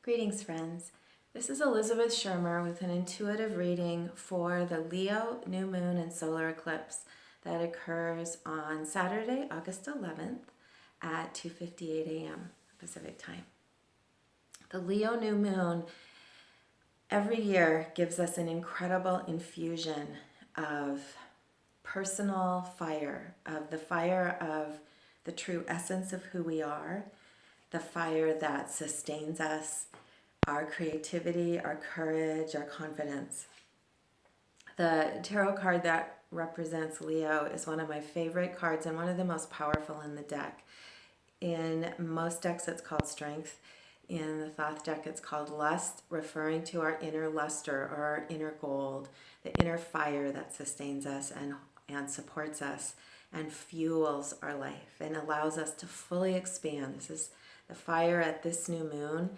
Greetings, friends. This is Elizabeth Schermer with an intuitive reading for the Leo new moon and solar eclipse that occurs on Saturday, August 11th at 2:58 a.m. Pacific time. The Leo new moon every year gives us an incredible infusion of personal fire, of the fire of the true essence of who we are, the fire that sustains us, our creativity, our courage, our confidence. The tarot card that represents Leo is one of my favorite cards and one of the most powerful in the deck. In most decks it's called Strength. In the Thoth deck it's called Lust, referring to our inner luster or our inner gold, the inner fire that sustains us and supports us and fuels our life and allows us to fully expand. This is the fire at this new moon,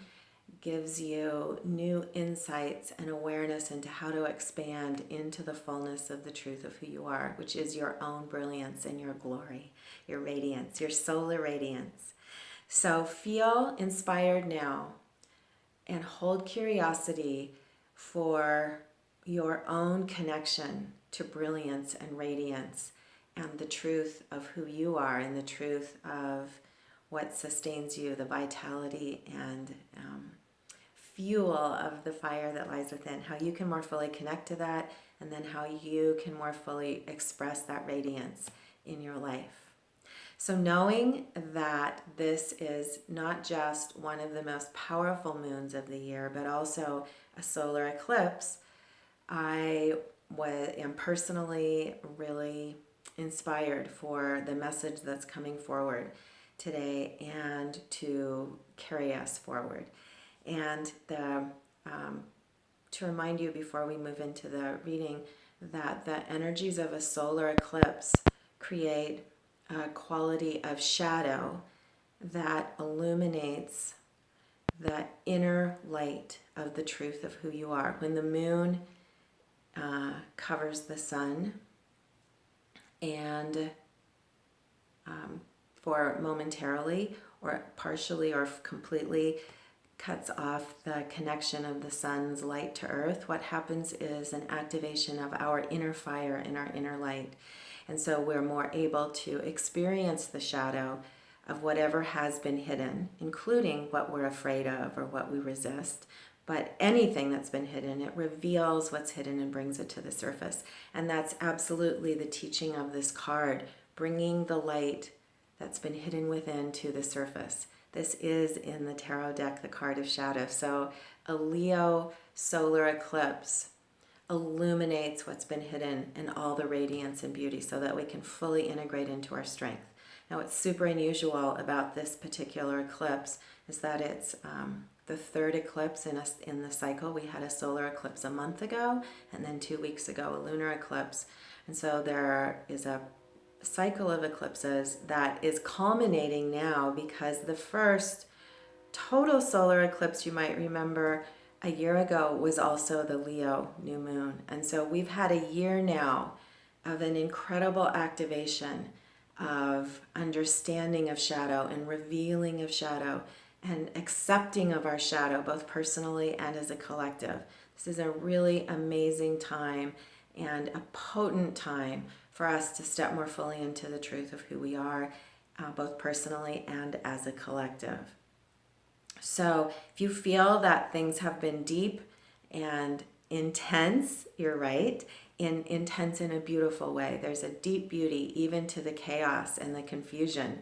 gives you new insights and awareness into how to expand into the fullness of the truth of who you are, which is your own brilliance and your glory, your radiance, your solar radiance. So feel inspired now and hold curiosity for your own connection to brilliance and radiance and the truth of who you are and the truth of what sustains you, the vitality and fuel of the fire that lies within, how you can more fully connect to that, and then how you can more fully express that radiance in your life. So knowing that this is not just one of the most powerful moons of the year, but also a solar eclipse, I am personally really inspired for the message that's coming forward today and to carry us forward. And to remind you before we move into the reading that the energies of a solar eclipse create a quality of shadow that illuminates the inner light of the truth of who you are. When the moon covers the sun and for momentarily or partially or completely cuts off the connection of the sun's light to earth, what happens is an activation of our inner fire and our inner light. And so we're more able to experience the shadow of whatever has been hidden, including what we're afraid of or what we resist. But anything that's been hidden, it reveals what's hidden and brings it to the surface. And that's absolutely the teaching of this card, bringing the light that's been hidden within to the surface. This is in the tarot deck, the card of shadow. So a Leo solar eclipse illuminates what's been hidden in all the radiance and beauty so that we can fully integrate into our strength. Now, what's super unusual about this particular eclipse is that it's the third eclipse in the cycle. We had a solar eclipse a month ago, and then 2 weeks ago, a lunar eclipse. And so there is a cycle of eclipses that is culminating now because the first total solar eclipse, you might remember, a year ago was also the Leo new moon. And so we've had a year now of an incredible activation of understanding of shadow and revealing of shadow and accepting of our shadow, both personally and as a collective. This is a really amazing time and a potent time for us to step more fully into the truth of who we are, both personally and as a collective. So if you feel that things have been deep and intense, you're right, intense in a beautiful way. There's a deep beauty even to the chaos and the confusion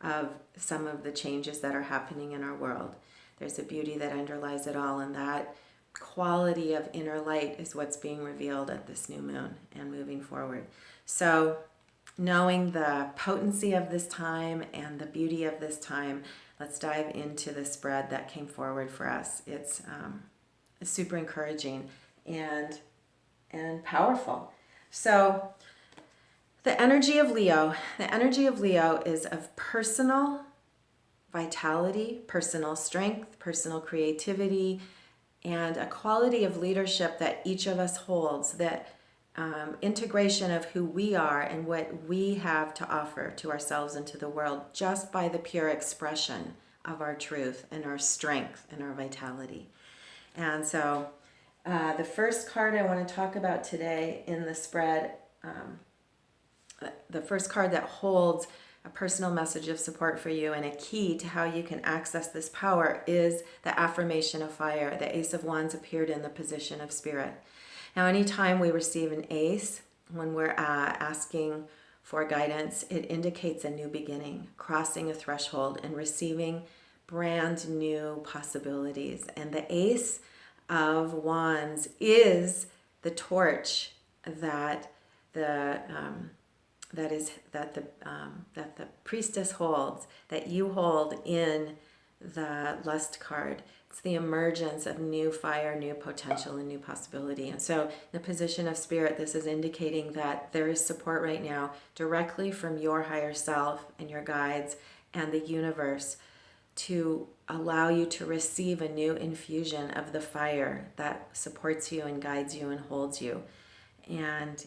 of some of the changes that are happening in our world. There's a beauty that underlies it all, and that quality of inner light is what's being revealed at this new moon and moving forward. So knowing the potency of this time and the beauty of this time, let's dive into the spread that came forward for us. It's super encouraging and powerful. So the energy of Leo is of personal vitality, personal strength, personal creativity, and a quality of leadership that each of us holds, that integration of who we are and what we have to offer to ourselves and to the world just by the pure expression of our truth and our strength and our vitality. And so the first card I want to talk about today in the spread, the first card that holds a personal message of support for you and a key to how you can access this power is the affirmation of fire. The Ace of Wands appeared in the position of spirit. Now, anytime we receive an ace, when we're asking for guidance, it indicates a new beginning, crossing a threshold and receiving brand new possibilities. And the Ace of Wands is the torch that the priestess holds, that you hold in the Lust card. It's the emergence of new fire, new potential, and new possibility. And so in the position of spirit, this is indicating that there is support right now directly from your higher self and your guides and the universe to allow you to receive a new infusion of the fire that supports you and guides you and holds you and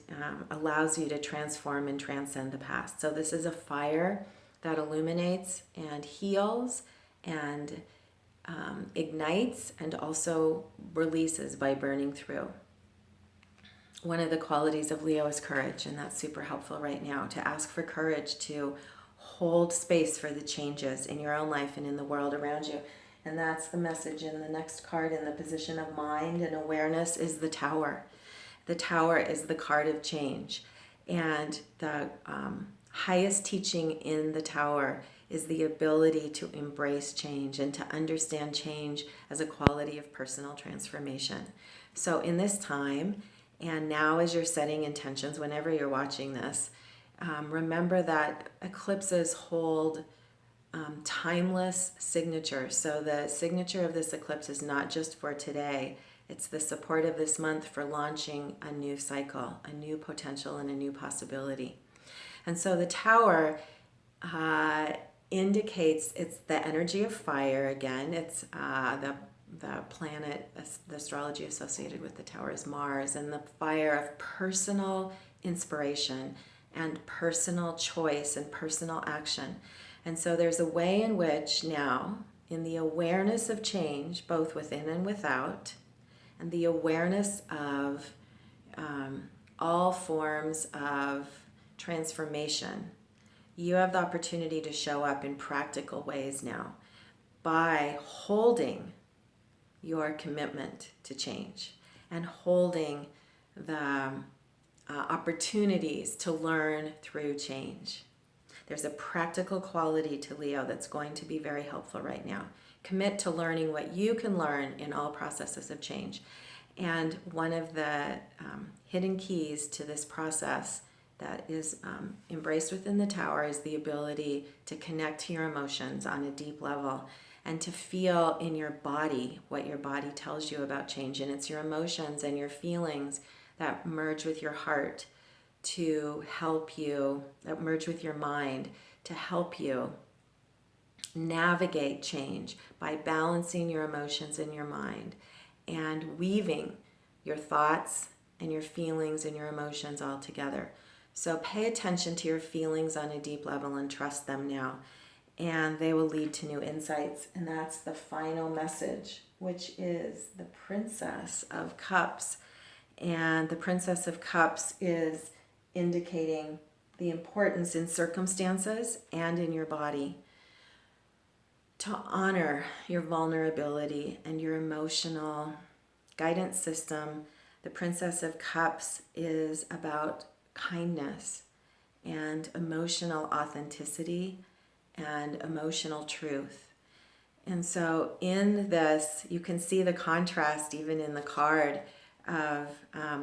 allows you to transform and transcend the past. So this is a fire that illuminates and heals and ignites and also releases by burning through. One of the qualities of Leo is courage, and that's super helpful right now, to ask for courage to hold space for the changes in your own life and in the world around you. And that's the message in the next card in the position of mind and awareness is the Tower. The Tower is the card of change. And the highest teaching in the Tower is the ability to embrace change and to understand change as a quality of personal transformation. So in this time, and now as you're setting intentions, whenever you're watching this, remember that eclipses hold timeless signatures. So the signature of this eclipse is not just for today. It's the support of this month for launching a new cycle, a new potential, and a new possibility. And so the Tower indicates it's the energy of fire again. It's the planet, the astrology associated with the Tower is Mars, and the fire of personal inspiration and personal choice and personal action. And so there's a way in which now, in the awareness of change, both within and without, and the awareness of all forms of transformation, you have the opportunity to show up in practical ways now by holding your commitment to change and holding the opportunities to learn through change. There's a practical quality to Leo that's going to be very helpful right now. Commit to learning what you can learn in all processes of change. And one of the hidden keys to this process that is embraced within the Tower is the ability to connect to your emotions on a deep level and to feel in your body what your body tells you about change. And it's your emotions and your feelings that merge with your heart to help you, that merge with your mind to help you navigate change by balancing your emotions in your mind and weaving your thoughts and your feelings and your emotions all together. So pay attention to your feelings on a deep level and trust them now, and they will lead to new insights. And that's the final message, which is the Princess of Cups. And the Princess of Cups is indicating the importance in circumstances and in your body to honor your vulnerability and your emotional guidance system. The Princess of Cups is about kindness and emotional authenticity and emotional truth. And so in this, you can see the contrast even in the card of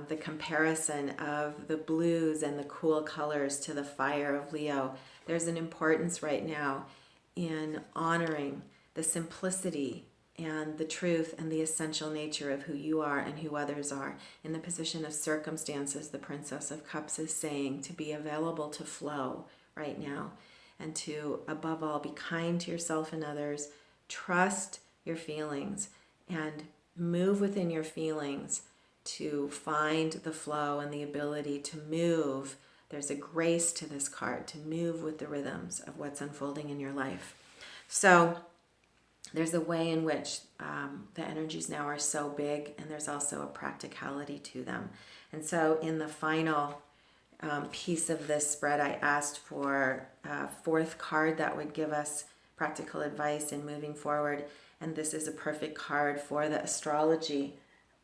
the comparison of the blues and the cool colors to the fire of Leo. There's an importance right now in honoring the simplicity and the truth and the essential nature of who you are and who others are. In the position of circumstances, the Princess of Cups is saying to be available to flow right now and to, above all, be kind to yourself and others, trust your feelings, and move within your feelings to find the flow and the ability to move. There's a grace to this card to move with the rhythms of what's unfolding in your life. So there's a way in which the energies now are so big, and there's also a practicality to them. And so in the final piece of this spread, I asked for a fourth card that would give us practical advice in moving forward. And this is a perfect card for the astrology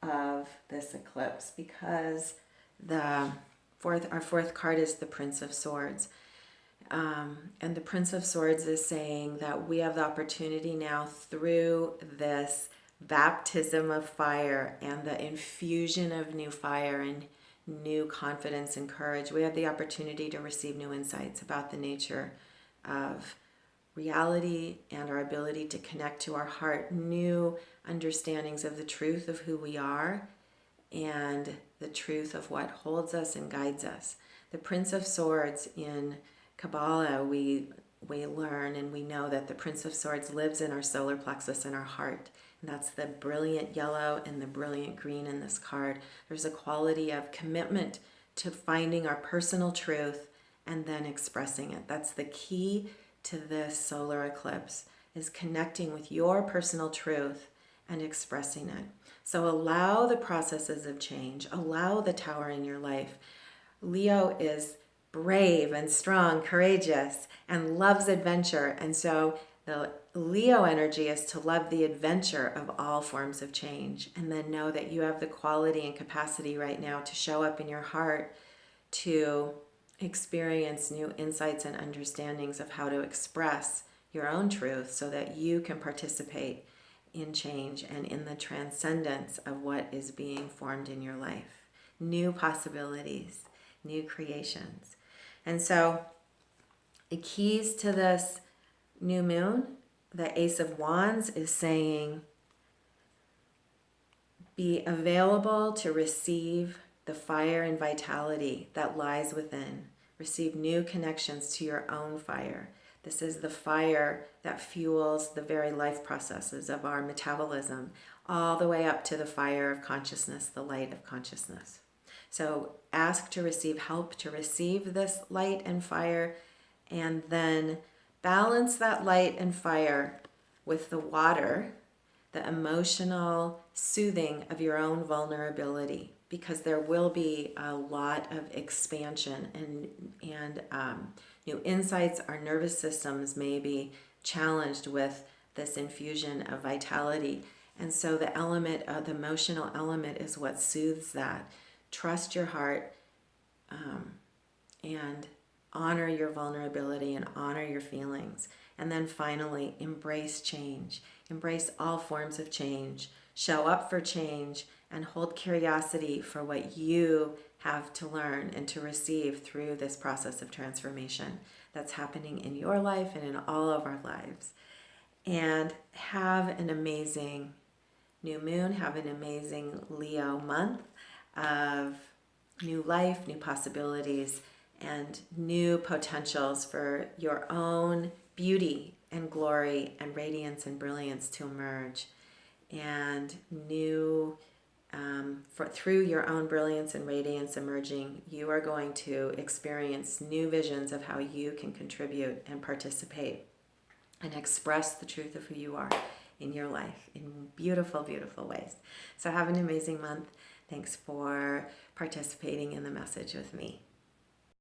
of this eclipse, because our fourth card is the Prince of Swords. And the Prince of Swords is saying that we have the opportunity now, through this baptism of fire and the infusion of new fire and new confidence and courage, we have the opportunity to receive new insights about the nature of reality and our ability to connect to our heart, new understandings of the truth of who we are and the truth of what holds us and guides us. The Prince of Swords in Kabbalah, we learn and we know that the Prince of Swords lives in our solar plexus, in our heart. And that's the brilliant yellow and the brilliant green in this card. There's a quality of commitment to finding our personal truth and then expressing it. That's the key to this solar eclipse, is connecting with your personal truth and expressing it. So allow the processes of change, allow the tower in your life. Leo is brave and strong, courageous, and loves adventure. And so the Leo energy is to love the adventure of all forms of change, and then know that you have the quality and capacity right now to show up in your heart to experience new insights and understandings of how to express your own truth so that you can participate in change and in the transcendence of what is being formed in your life. New possibilities, new creations. And so the keys to this new moon, the Ace of Wands is saying, be available to receive the fire and vitality that lies within. Receive new connections to your own fire. This is the fire that fuels the very life processes of our metabolism, all the way up to the fire of consciousness, the light of consciousness. So ask to receive help to receive this light and fire, and then balance that light and fire with the water, the emotional soothing of your own vulnerability, because there will be a lot of expansion and new insights. Our nervous systems may be challenged with this infusion of vitality. And so the element of the emotional element is what soothes that. Trust your heart and honor your vulnerability and honor your feelings. And then finally, embrace change. Embrace all forms of change. Show up for change and hold curiosity for what you have to learn and to receive through this process of transformation that's happening in your life and in all of our lives. And have an amazing new moon. Have an amazing Leo month of new life, new possibilities, and new potentials for your own beauty and glory and radiance and brilliance to emerge. And new, through your own brilliance and radiance emerging, you are going to experience new visions of how you can contribute and participate and express the truth of who you are in your life in beautiful, beautiful ways. So have an amazing month. Thanks for participating in the message with me.